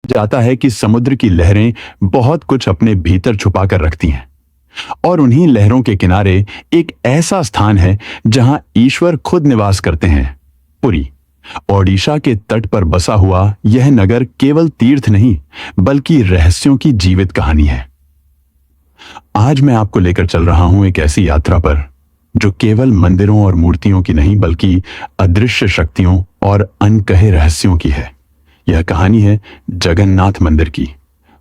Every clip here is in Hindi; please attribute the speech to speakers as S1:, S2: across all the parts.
S1: जाता है कि समुद्र की लहरें बहुत कुछ अपने भीतर छुपा कर रखती हैं और उन्हीं लहरों के किनारे एक ऐसा स्थान है जहां ईश्वर खुद निवास करते हैं, पुरी। ओडिशा के तट पर बसा हुआ यह नगर केवल तीर्थ नहीं बल्कि रहस्यों की जीवित कहानी है। आज मैं आपको लेकर चल रहा हूं एक ऐसी यात्रा पर जो केवल मंदिरों और मूर्तियों की नहीं बल्कि अदृश्य शक्तियों और अनकहे रहस्यों की है। यह कहानी है जगन्नाथ मंदिर की,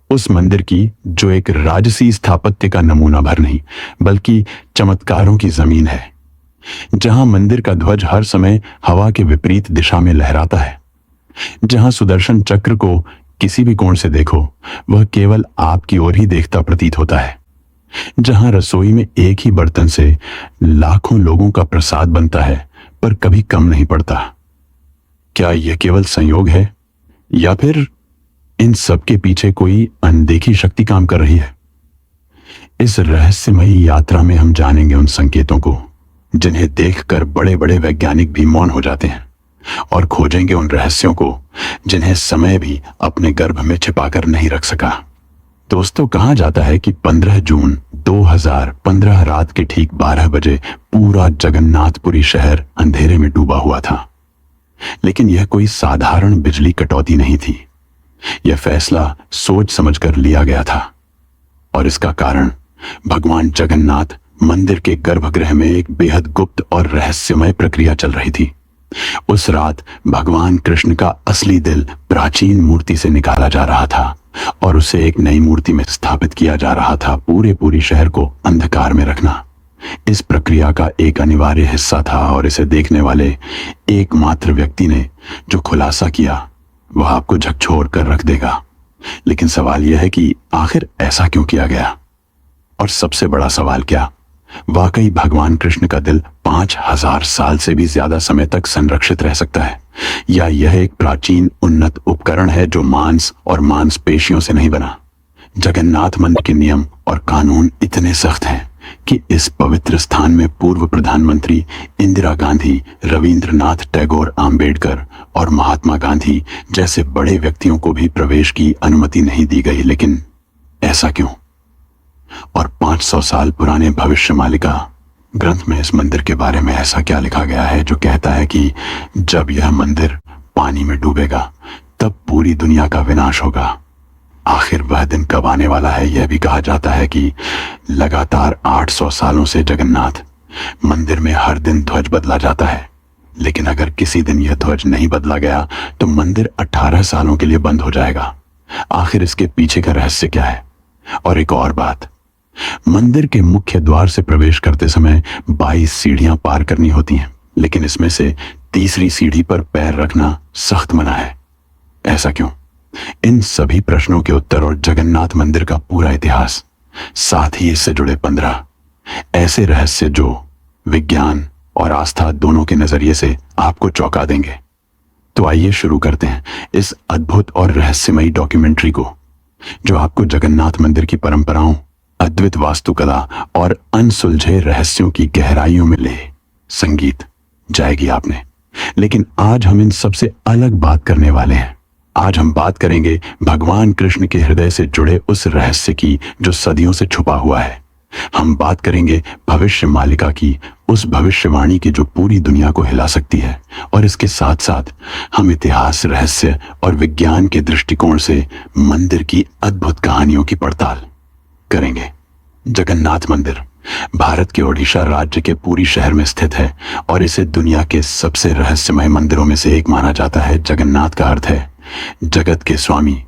S1: उस मंदिर की जो एक राजसी स्थापत्य का नमूना भर नहीं बल्कि चमत्कारों की जमीन है, जहां मंदिर का ध्वज हर समय हवा के विपरीत दिशा में लहराता है, जहां सुदर्शन चक्र को किसी भी कोण से देखो वह केवल आपकी ओर ही देखता प्रतीत होता है, जहां रसोई में एक ही बर्तन से लाखों लोगों का प्रसाद बनता है पर कभी कम नहीं पड़ता। क्या यह केवल संयोग है या फिर इन सब के पीछे कोई अनदेखी शक्ति काम कर रही है? इस रहस्यमयी यात्रा में हम जानेंगे उन संकेतों को जिन्हें देखकर बड़े बड़े वैज्ञानिक भी मौन हो जाते हैं, और खोजेंगे उन रहस्यों को जिन्हें समय भी अपने गर्भ में छिपाकर नहीं रख सका। दोस्तों, कहा जाता है कि 15 जून 2015 रात के ठीक 12 बजे पूरा जगन्नाथपुरी शहर अंधेरे में डूबा हुआ था। लेकिन यह कोई साधारण बिजली कटौती नहीं थी। यह फैसला सोच समझकर लिया गया था, और इसका कारण भगवान जगन्नाथ मंदिर के गर्भगृह में एक बेहद गुप्त और रहस्यमय प्रक्रिया चल रही थी। उस रात भगवान कृष्ण का असली दिल प्राचीन मूर्ति से निकाला जा रहा था और उसे एक नई मूर्ति में स्थापित किया जा रहा था। पूरी शहर को अंधकार में रखना इस प्रक्रिया का एक अनिवार्य हिस्सा था, और इसे देखने वाले एकमात्र व्यक्ति ने जो खुलासा किया वह आपको झकझोर कर रख देगा। लेकिन सवाल यह है कि आखिर ऐसा क्यों किया गया? और सबसे बड़ा सवाल, क्या वाकई भगवान कृष्ण का दिल 5000 साल से भी ज्यादा समय तक संरक्षित रह सकता है, या यह एक प्राचीन उन्नत उपकरण है जो मांस और मांसपेशियों से नहीं बना? जगन्नाथ मंदिर के नियम और कानून इतने सख्त हैं कि इस पवित्र स्थान में पूर्व प्रधानमंत्री इंदिरा गांधी, रविंद्रनाथ टैगोर, आम्बेडकर और महात्मा गांधी जैसे बड़े व्यक्तियों को भी प्रवेश की अनुमति नहीं दी गई। लेकिन ऐसा क्यों? और 500 साल पुराने भविष्यमालिका ग्रंथ में इस मंदिर के बारे में ऐसा क्या लिखा गया है जो कहता है कि जब यह मंदिर पानी में डूबेगा तब पूरी दुनिया का विनाश होगा? आखिर वह दिन कब आने वाला है? यह भी कहा जाता है कि लगातार 800 सालों से जगन्नाथ मंदिर में हर दिन ध्वज बदला जाता है, लेकिन अगर किसी दिन यह ध्वज नहीं बदला गया तो मंदिर 18 सालों के लिए बंद हो जाएगा। आखिर इसके पीछे का रहस्य क्या है? और एक और बात, मंदिर के मुख्य द्वार से प्रवेश करते समय 22 सीढ़ियां पार करनी होती हैं, लेकिन इसमें से तीसरी सीढ़ी पर पैर रखना सख्त मना है। ऐसा क्यों? इन सभी प्रश्नों के उत्तर और जगन्नाथ मंदिर का पूरा इतिहास, साथ ही इससे जुड़े 15 ऐसे रहस्य जो विज्ञान और आस्था दोनों के नजरिए से आपको चौंका देंगे। तो आइए शुरू करते हैं इस अद्भुत और रहस्यमयी डॉक्यूमेंट्री को, जो आपको जगन्नाथ मंदिर की परंपराओं, अद्भुत वास्तुकला और अनसुलझे रहस्यों की गहराइयों में ले संगीत जाएगी आपने। लेकिन आज हम इन सबसे अलग बात करने वाले हैं। आज हम बात करेंगे भगवान कृष्ण के हृदय से जुड़े उस रहस्य की जो सदियों से छुपा हुआ है। हम बात करेंगे भविष्य मालिका की, उस भविष्यवाणी की जो पूरी दुनिया को हिला सकती है, और इसके साथ साथ हम इतिहास, रहस्य और विज्ञान के दृष्टिकोण से मंदिर की अद्भुत कहानियों की पड़ताल करेंगे। जगन्नाथ मंदिर भारत के ओडिशा राज्य के पुरी शहर में स्थित है और इसे दुनिया के सबसे रहस्यमय मंदिरों में से एक माना जाता है। जगन्नाथ का अर्थ है जगत के स्वामी।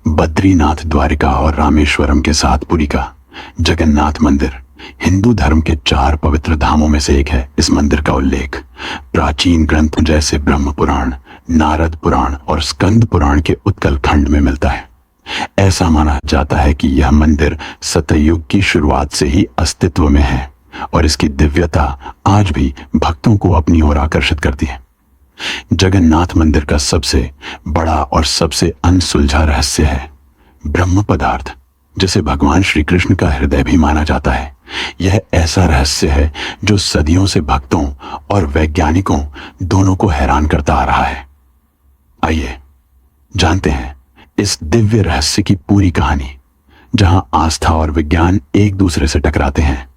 S1: बद्रीनाथ, द्वारिका और रामेश्वरम के साथ पुरी का जगन्नाथ मंदिर हिंदू धर्म के 4 पवित्र धामों में से एक है। इस मंदिर का उल्लेख प्राचीन ग्रंथ जैसे ब्रह्म पुराण, नारद पुराण और स्कंद पुराण के उत्कल खंड में मिलता है। ऐसा माना जाता है कि यह मंदिर सतयुग की शुरुआत से ही अस्तित्व में है और इसकी दिव्यता आज भी भक्तों को अपनी ओर आकर्षित करती है। जगन्नाथ मंदिर का सबसे बड़ा और सबसे अनसुलझा रहस्य है ब्रह्म पदार्थ, जिसे भगवान श्री कृष्ण का हृदय भी माना जाता है। यह ऐसा रहस्य है जो सदियों से भक्तों और वैज्ञानिकों दोनों को हैरान करता आ रहा है। आइए जानते हैं इस दिव्य रहस्य की पूरी कहानी, जहां आस्था और विज्ञान एक दूसरे से टकराते हैं।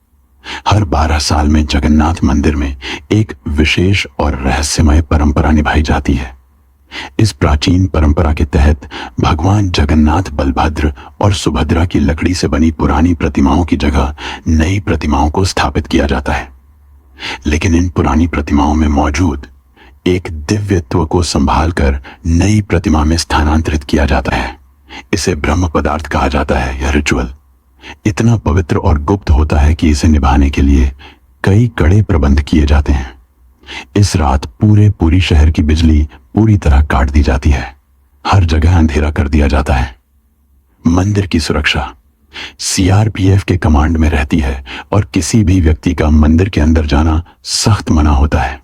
S1: हर 12 साल में जगन्नाथ मंदिर में एक विशेष और रहस्यमय परंपरा निभाई जाती है। इस प्राचीन परंपरा के तहत भगवान जगन्नाथ, बलभद्र और सुभद्रा की लकड़ी से बनी पुरानी प्रतिमाओं की जगह नई प्रतिमाओं को स्थापित किया जाता है। लेकिन इन पुरानी प्रतिमाओं में मौजूद एक दिव्यत्व को संभालकर नई प्रतिमा में स्थानांतरित किया जाता है। इसे ब्रह्म पदार्थ कहा जाता है। यह रिचुअल इतना पवित्र और गुप्त होता है कि इसे निभाने के लिए कई कड़े प्रबंध किए जाते हैं। इस रात पूरी शहर की बिजली पूरी तरह काट दी जाती है। हर जगह अंधेरा कर दिया जाता है। मंदिर की सुरक्षा सीआरपीएफ के कमांड में रहती है और किसी भी व्यक्ति का मंदिर के अंदर जाना सख्त मना होता है।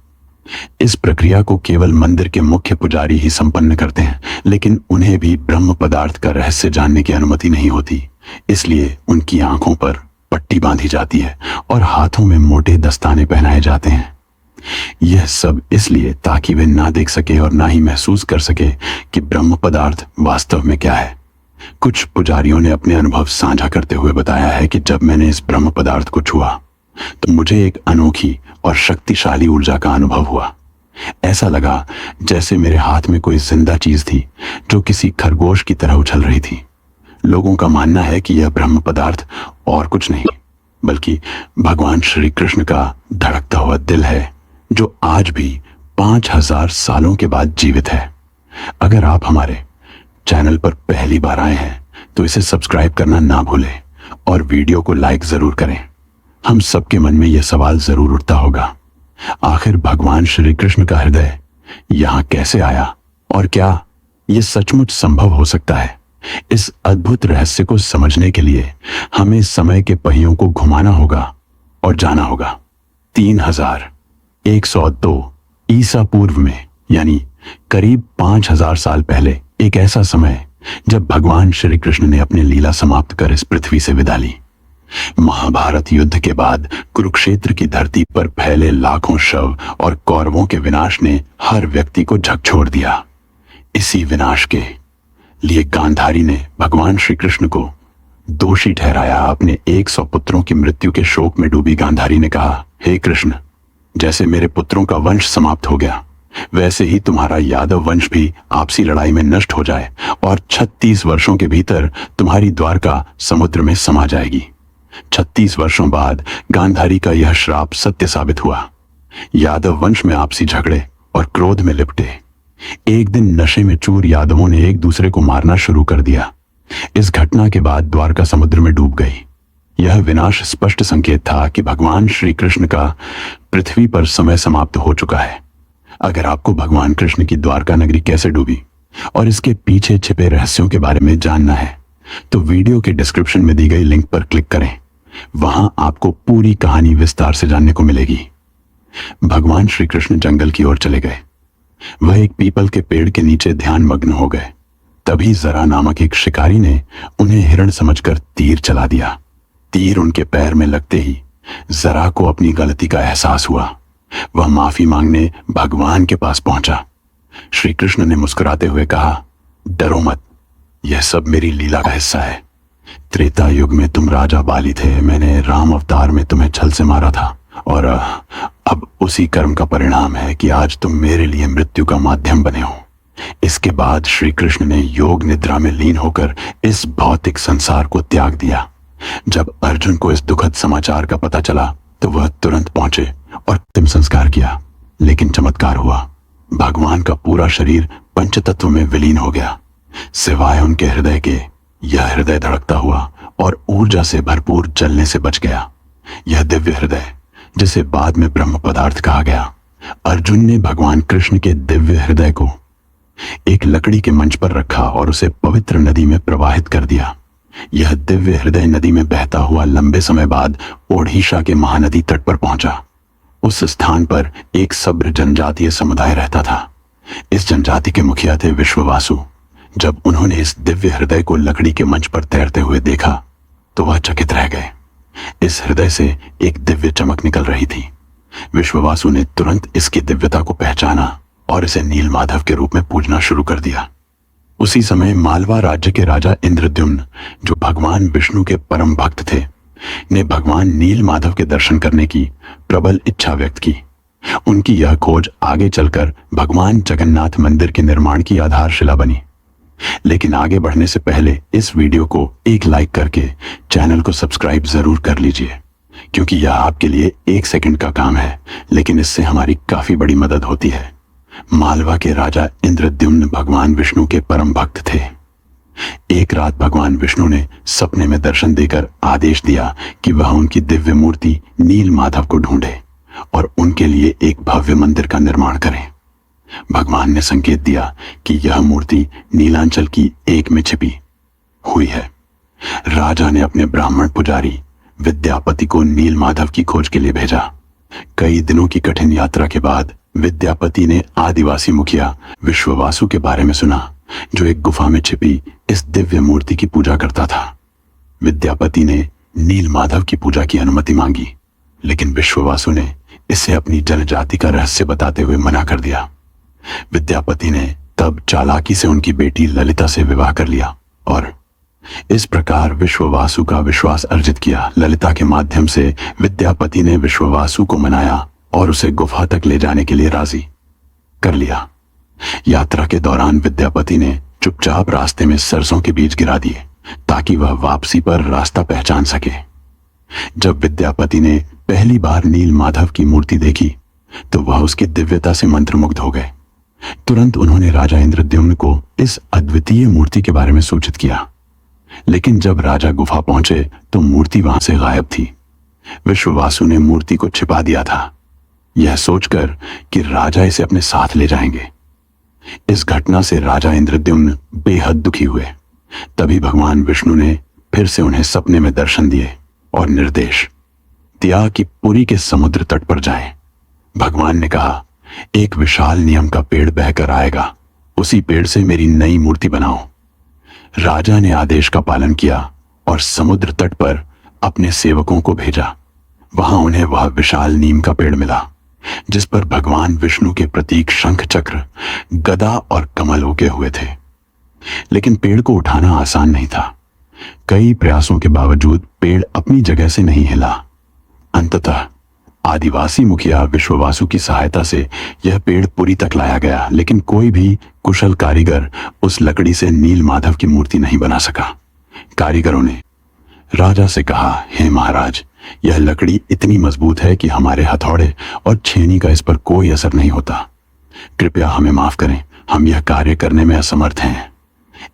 S1: इस प्रक्रिया को केवल मंदिर के मुख्य पुजारी ही संपन्न करते हैं, लेकिन उन्हें भी ब्रह्म पदार्थ का रहस्य जानने की अनुमति नहीं होती। इसलिए उनकी आंखों पर पट्टी बांधी जाती है और हाथों में मोटे दस्ताने पहनाए जाते हैं। यह सब इसलिए ताकि वे ना देख सके और ना ही महसूस कर सके कि ब्रह्म पदार्थ वास्तव में क्या है। कुछ पुजारियों ने अपने अनुभव साझा करते हुए बताया है कि जब मैंने इस ब्रह्म पदार्थ को छुआ तो मुझे एक अनोखी और शक्तिशाली ऊर्जा का अनुभव हुआ। ऐसा लगा जैसे मेरे हाथ में कोई जिंदा चीज थी जो किसी खरगोश की तरह उछल रही थी। लोगों का मानना है कि यह ब्रह्म पदार्थ और कुछ नहीं बल्कि भगवान श्री कृष्ण का धड़कता हुआ दिल है, जो आज भी 5000 सालों के बाद जीवित है। अगर आप हमारे चैनल पर पहली बार आए हैं तो इसे सब्सक्राइब करना ना भूलें और वीडियो को लाइक जरूर करें। हम सबके मन में यह सवाल जरूर उठता होगा, आखिर भगवान श्री कृष्ण का हृदय यहां कैसे आया और क्या यह सचमुच संभव हो सकता है? इस अद्भुत रहस्य को समझने के लिए हमें समय के पहियों को घुमाना होगा और जाना होगा 3102 ईसा पूर्व में, यानी करीब 5000 साल पहले। एक ऐसा समय जब भगवान श्री कृष्ण ने अपनी लीला समाप्त कर इस पृथ्वी से विदा ली। महाभारत युद्ध के बाद कुरुक्षेत्र की धरती पर फैले लाखों शव और कौरवों के विनाश ने हर व्यक्ति को झकझोर दिया। इसी विनाश के लिए गांधारी ने भगवान श्री कृष्ण को दोषी ठहराया। अपने 100 पुत्रों की मृत्यु के शोक में डूबी गांधारी ने कहा, हे कृष्ण, जैसे मेरे पुत्रों का वंश समाप्त हो गया, वैसे ही तुम्हारा यादव वंश भी आपसी लड़ाई में नष्ट हो जाए और 36 वर्षों के भीतर तुम्हारी द्वारका समुद्र में समा जाएगी। 36 वर्षों बाद गांधारी का यह श्राप सत्य साबित हुआ। यादव वंश में आपसी झगड़े और क्रोध में लिपटे एक दिन नशे में चूर यादवों ने एक दूसरे को मारना शुरू कर दिया। इस घटना के बाद द्वारका समुद्र में डूब गई। यह विनाश स्पष्ट संकेत था कि भगवान श्री कृष्ण का पृथ्वी पर समय समाप्त हो चुका है। अगर आपको भगवान कृष्ण की द्वारका नगरी कैसे डूबी और इसके पीछे छिपे रहस्यों के बारे में जानना है तो वीडियो के डिस्क्रिप्शन में दी गई लिंक पर क्लिक करें। वहां आपको पूरी कहानी विस्तार से जानने को मिलेगी। भगवान श्री कृष्ण जंगल की ओर चले गए। वह एक पीपल के पेड़ के नीचे ध्यान मग्न हो गए। तभी जरा नामक एक शिकारी ने उन्हें हिरण समझकर तीर चला दिया। तीर उनके पैर में लगते ही जरा को अपनी गलती का एहसास हुआ। वह माफी मांगने भगवान के पास पहुंचा। श्री कृष्ण ने मुस्कुराते हुए कहा, डरो मत, यह सब मेरी लीला का हिस्सा है। त्रेता युग में तुम राजा बाली थे, मैंने राम अवतार में तुम्हें छल से मारा था और अब उसी कर्म का परिणाम है कि आज तुम मेरे लिए मृत्यु का माध्यम बने हो। इसके बाद श्री कृष्ण ने योग निद्रा में लीन होकर इस भौतिक संसार को त्याग दिया। जब अर्जुन को इस दुखद समाचार का पता चला तो वह तुरंत पहुंचे और अंतिम संस्कार किया। लेकिन चमत्कार हुआ, भगवान का पूरा शरीर पंचतत्व में विलीन हो गया, सिवाय उनके हृदय के। यह हृदय धड़कता हुआ और ऊर्जा से भरपूर जलने से बच गया। यह दिव्य हृदय, जिसे बाद में ब्रह्म पदार्थ कहा गया, अर्जुन ने भगवान कृष्ण के दिव्य हृदय को एक लकड़ी के मंच पर रखा और उसे पवित्र नदी में प्रवाहित कर दिया। यह दिव्य हृदय नदी में बहता हुआ लंबे समय बाद ओडिशा के महानदी तट पर पहुंचा। उस स्थान पर एक सभ्य जनजातीय समुदाय रहता था। इस जनजाति के मुखिया थे विश्ववासु। जब उन्होंने इस दिव्य हृदय को लकड़ी के मंच पर तैरते हुए देखा तो वह चकित रह गए। इस हृदय से एक दिव्य चमक निकल रही थी। विश्ववासु ने तुरंत इसकी दिव्यता को पहचाना और इसे नीलमाधव के रूप में पूजना शुरू कर दिया। उसी समय मालवा राज्य के राजा इंद्रद्युम्न, जो भगवान विष्णु के परम भक्त थे, ने भगवान नील माधव के दर्शन करने की प्रबल इच्छा व्यक्त की। उनकी यह खोज आगे चलकर भगवान जगन्नाथ मंदिर के निर्माण की आधारशिला बनी। लेकिन आगे बढ़ने से पहले इस वीडियो को एक लाइक करके चैनल को सब्सक्राइब जरूर कर लीजिए, क्योंकि यह आपके लिए 1 सेकंड का काम है, लेकिन इससे हमारी काफी बड़ी मदद होती है। मालवा के राजा इंद्रद्युम्न भगवान विष्णु के परम भक्त थे। एक रात भगवान विष्णु ने सपने में दर्शन देकर आदेश दिया कि वह उनकी दिव्य मूर्ति नील माधव को ढूंढे और उनके लिए एक भव्य मंदिर का निर्माण करें। भगवान ने संकेत दिया कि यह मूर्ति नीलांचल की एक में छिपी हुई है। राजा ने अपने ब्राह्मण पुजारी विद्यापति को नील माधव की खोज के लिए भेजा। कई दिनों की कठिन यात्रा के बाद विद्यापति ने आदिवासी मुखिया विश्ववासु के बारे में सुना, जो एक गुफा में छिपी इस दिव्य मूर्ति की पूजा करता था। विद्यापति ने नील माधव की पूजा की अनुमति मांगी, लेकिन विश्ववासु ने इसे अपनी जनजाति का रहस्य बताते हुए मना कर दिया। विद्यापति ने तब चालाकी से उनकी बेटी ललिता से विवाह कर लिया और इस प्रकार विश्ववासु का विश्वास अर्जित किया। ललिता के माध्यम से विद्यापति ने विश्ववासु को मनाया और उसे गुफा तक ले जाने के लिए राजी कर लिया। यात्रा के दौरान विद्यापति ने चुपचाप रास्ते में सरसों के बीज गिरा दिए ताकि वह वापसी पर रास्ता पहचान सके। जब विद्यापति ने पहली बार नील माधव की मूर्ति देखी तो वह उसकी दिव्यता से मंत्रमुग्ध हो गए। तुरंत उन्होंने राजा इंद्रद्युम्न को इस अद्वितीय मूर्ति के बारे में सूचित किया, लेकिन जब राजा गुफा पहुंचे तो मूर्ति वहां से गायब थी। विश्ववासु ने मूर्ति को छिपा दिया था, यह सोचकर कि राजा इसे अपने साथ ले जाएंगे। इस घटना से राजा इंद्रद्युम्न बेहद दुखी हुए। तभी भगवान विष्णु ने फिर से उन्हें सपने में दर्शन दिए और निर्देश दिया कि पुरी के समुद्र तट पर जाएं। भगवान ने कहा, एक विशाल नीम का पेड़ बहकर आएगा, उसी पेड़ से मेरी नई मूर्ति बनाओ। राजा ने आदेश का पालन किया और समुद्र तट पर अपने सेवकों को भेजा। वहां उन्हें वह विशाल नीम का पेड़ मिला, जिस पर भगवान विष्णु के प्रतीक शंख चक्र, गदा और कमल उगे हुए थे। लेकिन पेड़ को उठाना आसान नहीं था। कई प्रयासों के बावजूद पेड़ अपनी जगह से नहीं हिला। अंततः आदिवासी मुखिया विश्ववासु की सहायता से यह पेड़ पुरी तक लाया गया, लेकिन कोई भी कुशल कारीगर उस लकड़ी से नील माधव की मूर्ति नहीं बना सका। कारीगरों ने राजा से कहा, हे महाराज, यह लकड़ी इतनी मजबूत है कि हमारे हथौड़े और छेनी का इस पर कोई असर नहीं होता। कृपया हमें माफ करें, हम यह कार्य करने में असमर्थ हैं।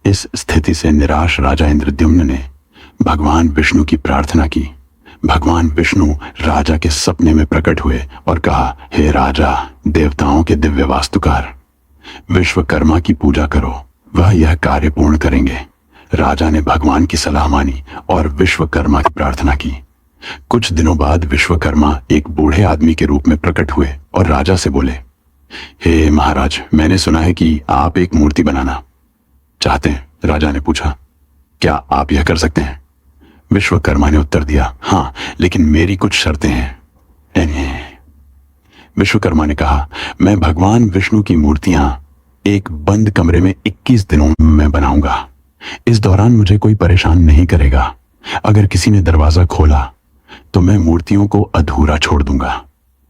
S1: इस स्थिति से निराश राजा इंद्रद्युम्न ने भगवान विष्णु की प्रार्थना की। भगवान विष्णु राजा के सपने में प्रकट हुए और कहा, हे राजा, देवताओं के दिव्य वास्तुकार, विश्वकर्मा की पूजा करो, वह यह कार्य पूर्ण करेंगे। राजा ने भगवान की सलाह मानी और विश्वकर्मा की प्रार्थना की। कुछ दिनों बाद विश्वकर्मा एक बूढ़े आदमी के रूप में प्रकट हुए और राजा से बोले, हे महाराज, मैंने सुना है कि आप एक मूर्ति बनाना चाहते हैं। राजा ने पूछा, क्या आप यह कर सकते हैं? विश्वकर्मा ने उत्तर दिया, हाँ, लेकिन मेरी कुछ शर्तें हैं। विश्वकर्मा ने कहा, मैं भगवान विष्णु की मूर्तियां एक बंद कमरे में 21 दिनों में बनाऊंगा। इस दौरान मुझे कोई परेशान नहीं करेगा। अगर किसी ने दरवाजा खोला तो मैं मूर्तियों को अधूरा छोड़ दूंगा।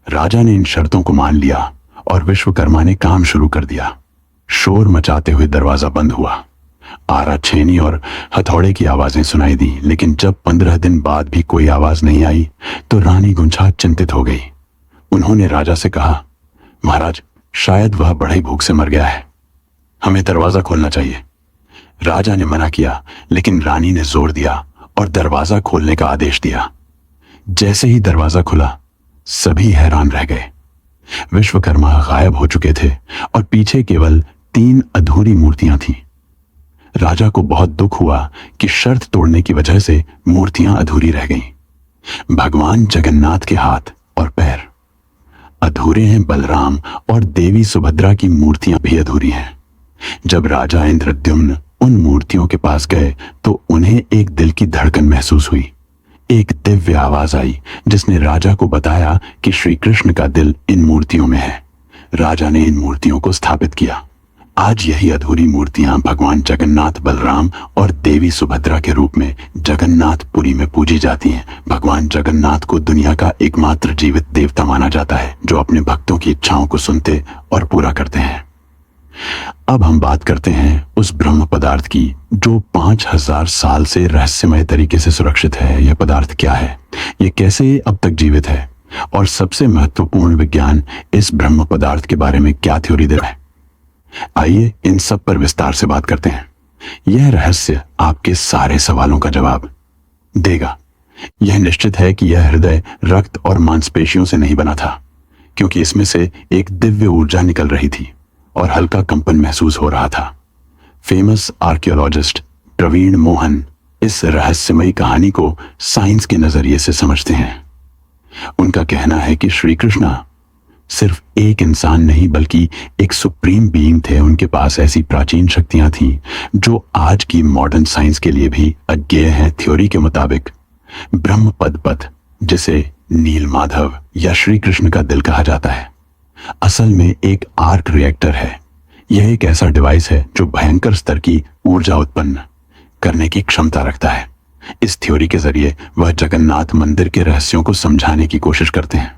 S1: राजा ने इन शर्तों को मान लिया और विश्वकर्मा ने काम शुरू कर दिया। शोर मचाते हुए दरवाजा बंद हुआ। आरा, छेनी और हथौड़े की आवाजें सुनाई दी, लेकिन जब 15 दिन बाद भी कोई आवाज नहीं आई तो रानी गुंछा चिंतित हो गई। उन्होंने राजा से कहा, महाराज, शायद वह बड़ी भूख से मर गया है, हमें दरवाजा खोलना चाहिए। राजा ने मना किया, लेकिन रानी ने जोर दिया और दरवाजा खोलने का आदेश दिया। जैसे ही दरवाजा खुला, सभी हैरान रह गए। विश्वकर्मा गायब हो चुके थे और पीछे केवल 3 अधूरी मूर्तियां थीं। राजा को बहुत दुख हुआ कि शर्त तोड़ने की वजह से मूर्तियां अधूरी रह गईं। भगवान जगन्नाथ के हाथ और पैर अधूरे हैं, बलराम और देवी सुभद्रा की मूर्तियां भी अधूरी हैं। जब राजा इंद्रद्युम्न उन मूर्तियों के पास गए तो उन्हें एक दिल की धड़कन महसूस हुई। एक दिव्य आवाज आई जिसने राजा को बताया कि श्री कृष्ण का दिल इन मूर्तियों में है। राजा ने इन मूर्तियों को स्थापित किया। आज यही अधूरी मूर्तियां भगवान जगन्नाथ, बलराम और देवी सुभद्रा के रूप में जगन्नाथपुरी में पूजी जाती हैं। भगवान जगन्नाथ को दुनिया का एकमात्र जीवित देवता माना जाता है जो अपने भक्तों की इच्छाओं को सुनते और पूरा करते हैं। अब हम बात करते हैं उस ब्रह्म पदार्थ की जो 5000 साल से रहस्यमय तरीके से सुरक्षित है। यह पदार्थ क्या है, यह कैसे अब तक जीवित है, और सबसे महत्वपूर्ण विज्ञान इस ब्रह्म पदार्थ के बारे में क्या थ्योरी दे रहा है। आइए इन सब पर विस्तार से बात करते हैं। यह रहस्य आपके सारे सवालों का जवाब देगा। यह निश्चित है कि यह हृदय रक्त और मांसपेशियों से नहीं बना था, क्योंकि इसमें से एक दिव्य ऊर्जा निकल रही थी और हल्का कंपन महसूस हो रहा था। फेमस आर्कियोलॉजिस्ट प्रवीण मोहन इस रहस्यमयी कहानी को साइंस के नजरिए से समझते हैं। उनका कहना है कि श्री कृष्णा सिर्फ एक इंसान नहीं बल्कि एक सुप्रीम बीइंग थे। उनके पास ऐसी प्राचीन शक्तियां थीं जो आज की मॉडर्न साइंस के लिए भी अज्ञेय हैं। थ्योरी के मुताबिक ब्रह्म पद, जिसे नील माधव या श्री कृष्ण का दिल कहा जाता है, असल में एक आर्क रिएक्टर है। यह एक ऐसा डिवाइस है जो भयंकर स्तर की ऊर्जा उत्पन्न करने की क्षमता रखता है। इस थ्योरी के जरिए वह जगन्नाथ मंदिर के रहस्यों को समझाने की कोशिश करते हैं।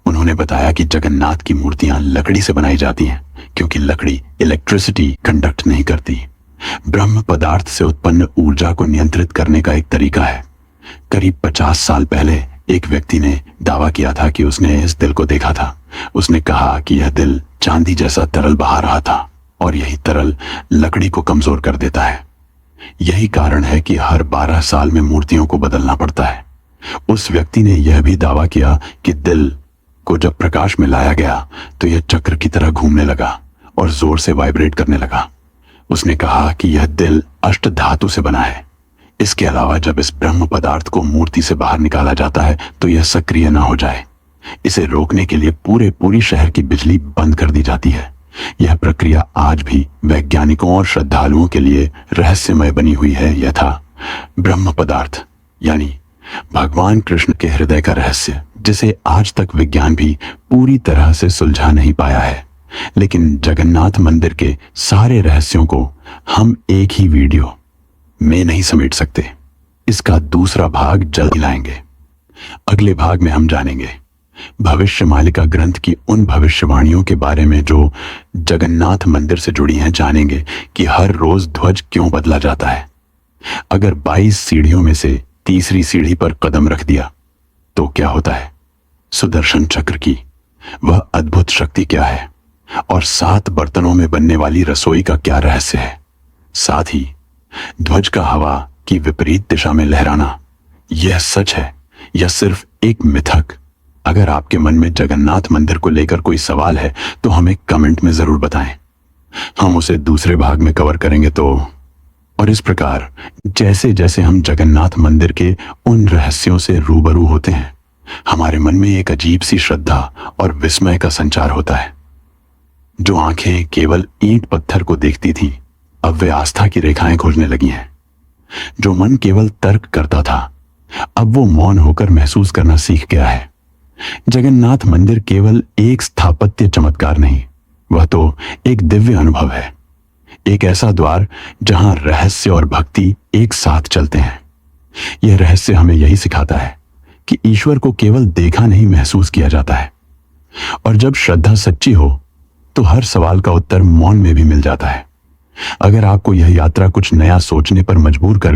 S1: उन्होंने बताया कि जगन्नाथ की मूर्तियां लकड़ी से बनाई जाती हैं क्योंकि लकड़ी इलेक्ट्रिसिटी कंडक्ट नहीं करती। ब्रह्म पदार्थ से उत्पन्न ऊर्जा को नियंत्रित करने का एक तरीका है। करीब 50 साल पहले एक व्यक्ति ने दावा किया था कि उसने इस दिल को देखा था। उसने कहा कि यह दिल चांदी जैसा तरल बहा रहा था और यही तरल लकड़ी को कमजोर कर देता है। यही कारण है कि हर 12 साल में मूर्तियों को बदलना पड़ता है। उस व्यक्ति ने यह भी दावा किया कि दिल को जब प्रकाश में लाया गया तो यह चक्र की तरह घूमने लगा और जोर से वाइब्रेट करने लगा। उसने कहा कि यह दिल अष्ट धातु से बना है। इसके अलावा जब इस ब्रह्म पदार्थ को मूर्ति से बाहर निकाला जाता है तो यह सक्रिय ना हो जाए। इसे रोकने के लिए पूरी शहर की बिजली बंद कर दी जाती है। यह प्रक्रिया आज भी वैज्ञानिकों और श्रद्धालुओं के लिए रहस्यमय बनी हुई है। यह था ब्रह्म पदार्थ यानी भगवान कृष्ण के हृदय का रहस्य, जिसे आज तक विज्ञान भी पूरी तरह से सुलझा नहीं पाया है। लेकिन जगन्नाथ मंदिर के सारे रहस्यों को हम एक ही वीडियो में नहीं समेट सकते। इसका दूसरा भाग जल्द लाएंगे। अगले भाग में हम जानेंगे भविष्य मालिका ग्रंथ की उन भविष्यवाणियों के बारे में जो जगन्नाथ मंदिर से जुड़ी हैं। जानेंगे कि हर रोज ध्वज क्यों बदला जाता है। अगर 22 सीढ़ियों में से तीसरी सीढ़ी पर कदम रख दिया तो क्या होता है। सुदर्शन चक्र की वह अद्भुत शक्ति क्या है और 7 बर्तनों में बनने वाली रसोई का क्या रहस्य है। साथ ही ध्वज का हवा की विपरीत दिशा में लहराना, यह सच है या सिर्फ एक मिथक। अगर आपके मन में जगन्नाथ मंदिर को लेकर कोई सवाल है तो हमें कमेंट में जरूर बताएं। हम उसे दूसरे भाग में कवर करेंगे। और इस प्रकार जैसे जैसे हम जगन्नाथ मंदिर के उन रहस्यों से रूबरू होते हैं, हमारे मन में एक अजीब सी श्रद्धा और विस्मय का संचार होता है। जो आंखें केवल ईंट पत्थर को देखती थीं, अब वे आस्था की रेखाएं खोजने लगी हैं। जो मन केवल तर्क करता था, अब वो मौन होकर महसूस करना सीख गया है। जगन्नाथ मंदिर केवल एक स्थापत्य चमत्कार नहीं, वह तो एक दिव्य अनुभव है। एक ऐसा द्वार जहां रहस्य और भक्ति एक साथ चलते हैं। यह रहस्य हमें यही सिखाता है कि ईश्वर को केवल देखा नहीं, महसूस किया जाता है। और जब श्रद्धा सच्ची हो तो हर सवाल का उत्तर मौन में भी मिल जाता है। अगर आपको यह यात्रा कुछ नया सोचने पर मजबूर कर